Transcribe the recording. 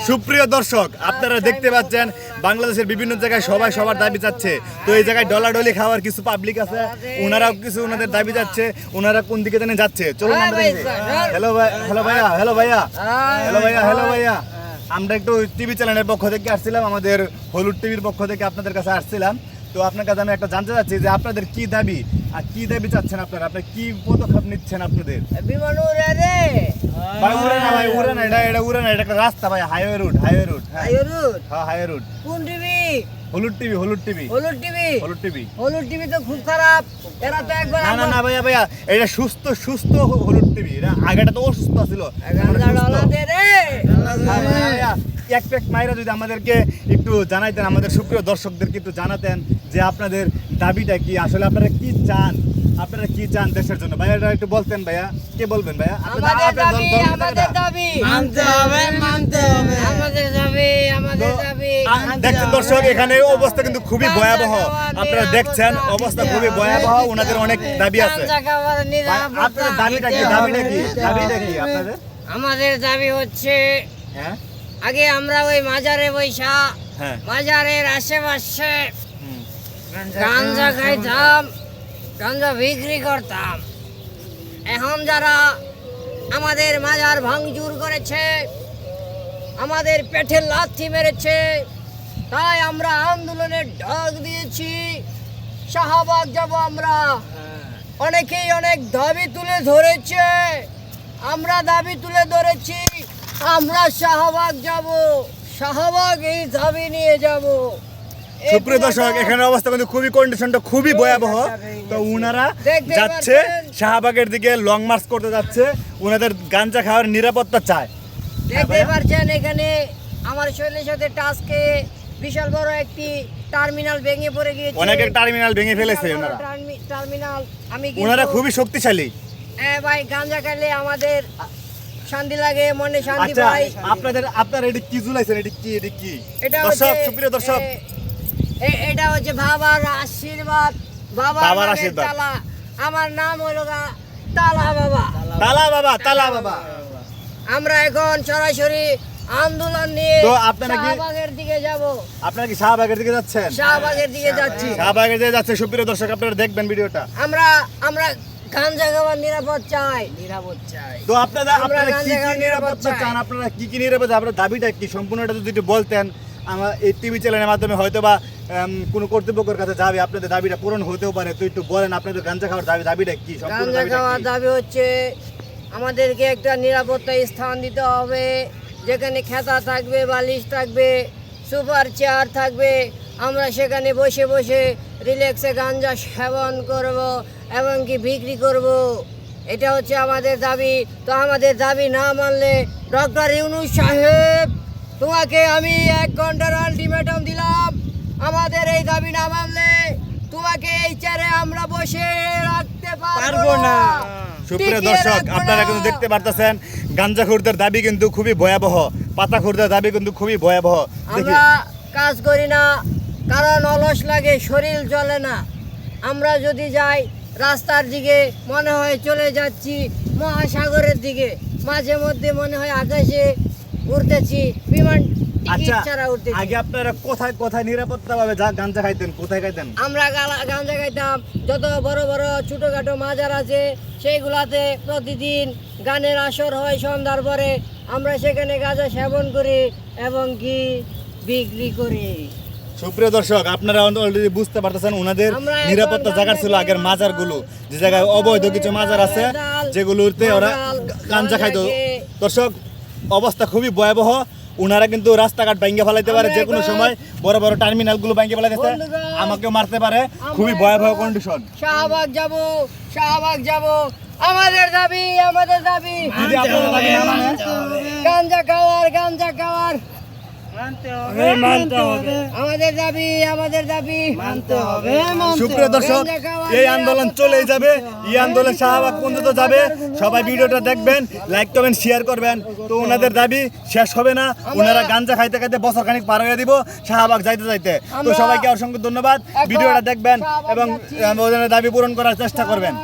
সুপ্রিয় দর্শক, আপনারা দেখতে পাচ্ছেন বাংলাদেশের বিভিন্ন জায়গায় সবাই সবার দাবি চাচ্ছে। তো এই জায়গায় ডলাডলি খাওয়ার কিছু পাবলিক আছে, ওনারাও কিছু ওনাদের দাবি চাচ্ছে। ওনারা কোন দিকে জানে যাচ্ছে, চলুন আমরা দেখি। হ্যালো ভাই, হ্যালো ভাইয়া, হ্যালো ভাইয়া, হ্যালো ভাইয়া, হ্যালো ভাইয়া। আমরা একটু টিভি চ্যানেলের পক্ষ থেকে আসছিলাম, আমাদের হলুদ টিভির পক্ষ থেকে আপনাদের কাছে আসছিলাম। তো আপনার কাছে আমি একটা জানতে চাচ্ছি যে আপনাদের কি দাবি আর কি দাবি চাচ্ছেন আপনারা, আপনারা কি পদক্ষেপ নিচ্ছেন আপনাদের? বিমান উড়ে রে ভাই উড়ে না, ভাই উড়ে না, এটা উড়ে না, এটা একটা রাস্তা ভাই, highway root, highway root. Highway root? হ্যাঁ হাইওয়ে রুট। কোন টিভি? হলুদ টিভি, হলুদ টিভি, হলুদ টিভি, হলুদ টিভি। হলুদ টিভি তো খুব খারাপ। এরা তো একবার না না না ভাইয়া, ভাইয়া এটা সুস্থ সুস্থ হলুদ টিভি। এটা আগেটা তো অসুস্থ ছিল। এক প্যাক মাইরা যদি আমাদেরকে একটু জানাইতেন, আমাদের সুপ্রিয় দর্শকদেরকে একটু জানাতেন যে আপনাদের দাবিটা কি, আসলে আপনারা কি চান, আপনারা কি চান দেশের জন্য। ভাইয়া এটা একটু বলতেন ভাইয়া, কে বলবেন ভাইয়া? আমাদের দাবি, আমাদের দাবি মানতে হবে, মানতে হবে। আমাদের দাবি, আমাদের দাবি। দেখছেন দর্শক, এখানে অবস্থা কিন্তু খুবই ভয়াবহ। আপনারা দেখছেন অবস্থা খুবই ভয়াবহ, ওনাদের অনেক দাবি আছে। আপনাদের দাবিটা কি, দাবিটা কি, দাবিটা কি আপনাদের? আমাদের দাবি হচ্ছে হ্যাঁ আগে আমরা ওই মাজারে বৈশা হ্যাঁ মাজারের আশেপাশে গাঞ্জা খাইতাম, গাঞ্জা বিক্রি করতাম। এখন যারা আমাদের মাজার ভাঙচুর করেছে, আমাদের পেটে লাথি মেরেছে, তাই আমরা আন্দোলনের ডাক দিয়েছি। শাহবাগ যাব আমরা। অনেকেই অনেক দাবি তুলে ধরেছে, আমরা দাবি তুলে ধরেছি, আমরা শাহবাগ যাব, শাহবাগ এই দাবি নিয়ে যাব। সুপ্রিয় দর্শক, এখানে অবস্থা কিন্তু খুবই, কন্ডিশনটা খুবই ভয়াবহ। তো উনারা যাচ্ছে শাহবাগের দিকে, লং মার্চ করতে যাচ্ছে, উনাদের গাঞ্জা খাওয়ার নিরাপত্তা চায়। দেখতে পাচ্ছেন এখানে আমার শরীরের সাথে টাচকে বিশাল বড় একটি টার্মিনাল ভেঙে পড়ে গিয়েছে। অনেকের টার্মিনাল ভেঙে ফেলেছে ওনারা। টার্মিনাল আমি ওনারা খুবই শক্তিশালী। হ্যাঁ ভাই, গাঞ্জা খাইলে আমাদের শান্তি লাগে, মনে শান্তি আচ্ছা, পাই। আপনারা এটি কি ঝুলাইছেন, এটি কি, এটি কি? এটা দর্শক, হচ্ছে সুপ্রিয় দর্শক, এটা হচ্ছে বাবার আশীর্বাদ, বাবার বাবার নামের আশীর্বাদ। তালা। আমার নাম হলো তালা বাবা। তালা বাবা, তালা বাবা। আমরা এখন সরাসরি আন্দোলন নিয়ে তো আপনারা কি শাহবাগের দিকে যাব? আপনারা কি শাহবাগের দিকে যাচ্ছেন? শাহবাগের দিকে যাচ্ছি। শাহবাগের দিকে যাচ্ছে। সুপ্রিয় দর্শক, আপনারা দেখবেন ভিডিওটা। আমরা গাঞ্জা খাওয়ার নিরাপদ চাই, নিরাপদ চাই। তো আপনারা কি কি নিরাপত্তা চান, আপনারা কি কি নিরাপত্তা, আপনার দাবিটা কি সম্পূর্ণটা যদি একটু বলতেন, আমার এই টিভি চ্যানেলের মাধ্যমে হয়তো বা কোনো কর্তৃপক্ষের কাছে যাবে, আপনাদের দাবিটা পূরণ হতেও পারে। তো একটু বলেন আপনাদের গাঞ্জা খাওয়ার দাবিটা কি, সম্পূর্ণ গাঞ্জা দাবিটা খাওয়ার কি? দাবি হচ্ছে আমাদেরকে একটা নিরাপত্তা স্থান দিতে হবে, যেখানে খেতা থাকবে, বালিশ থাকবে, সুপার চেয়ার থাকবে। আমরা সেখানে বসে বসে রিল্যাক্সে গাঞ্জা সেবন করব এবং কি বিক্রি করব। এটা হচ্ছে আমাদের দাবি। তো আমাদের দাবি না মানলে ডক্টর ইউনূস সাহেব, তোমাকে আমি 1 ঘন্টার আলটিমেটাম দিলাম। আমাদের এই দাবি না মানলে তোমাকে এই চেয়ারে আমরা বসে রাখতে পারবো না। সুপ্রিয় দর্শক, আপনারা কিন্তু দেখতে পারতেছেন গাঞ্জাখোরদের দাবি কিন্তু খুবই ভয়াবহ, পাতাখোরদের দাবি কিন্তু খুবই ভয়াবহ। আমরা কাজ করি না কারণ অলস লাগে, শরীর চলে না। আমরা যদি যাই রাস্তার দিকে মনে হয় চলে যাচ্ছি মহাসাগরের দিকে, মাঝে মধ্যে মনে হয় আকাশে উড়তেছি, বিমান টিকিট ছাড়া উঠতেছি। আগে আপনারা কোথায় কোথায় নিরাপত্তা ভাবে গাঞ্জা খাইতেন, কোথায় খাইতেন? আমরা গাঞ্জা খাইতাম যত বড় বড় ছোটখাটো মাজার আছে সেইগুলাতে প্রতিদিন গানের আসর হয় সন্ধ্যার পরে। আমরা সেখানে গাঁজা সেবন করি এবং কি বিক্রি করি। সুপ্রিয় দর্শক, আপনারা অলরেডি বুঝতে পারতেছেন ওনাদের আমরা নিরাপত্তা এখন জায়গা ছিল আগের মাজারগুলো, যে জায়গায় অবৈধ কিছু মাজার আছে যেগুলোতে ওরা গাঞ্জা খাইতো। দর্শক, অবস্থা খুবই ভয়াবহ। ওনারা কিন্তু রাস্তাঘাট ভাঙ্গে ফেলাইতে পারে, যে কোনো সময় বড় বড় টার্মিনাল গুলো ভাঙ্গে ফেলাইতেছে, আমাকেও মারতে পারে। খুবই ভয়াবহ কন্ডিশন। শাহবাগ যাব, শাহবাগ যাব। আমাদের দাবি, আমাদের দাবি যদি আপনারা দাবি না মানেন, গাঞ্জা খাওয়ার, গাঞ্জা খাওয়ার মানতে হবে, মানতে হবে। আমাদের দাবি, আমাদের দাবি মানতে হবে, সুপ্রিয় দর্শক, এই আন্দোলন চলেই যাবে, এই আন্দোলন শাহবাগ পর্যন্ত যাবে। সবাই ভিডিওটা দেখবেন, লাইক করবেন, শেয়ার করবেন। তো ওনাদের দাবি শেষ হবে না, ওনারা গাঞ্জা খাইতে খাইতে বছর খানিক পার হয়ে দিব শাহবাগ যাইতে যাইতে। তো সবাইকে অসংখ্য ধন্যবাদ, ভিডিওটা দেখবেন এবং ওদের দাবি পূরণ করার চেষ্টা করবেন।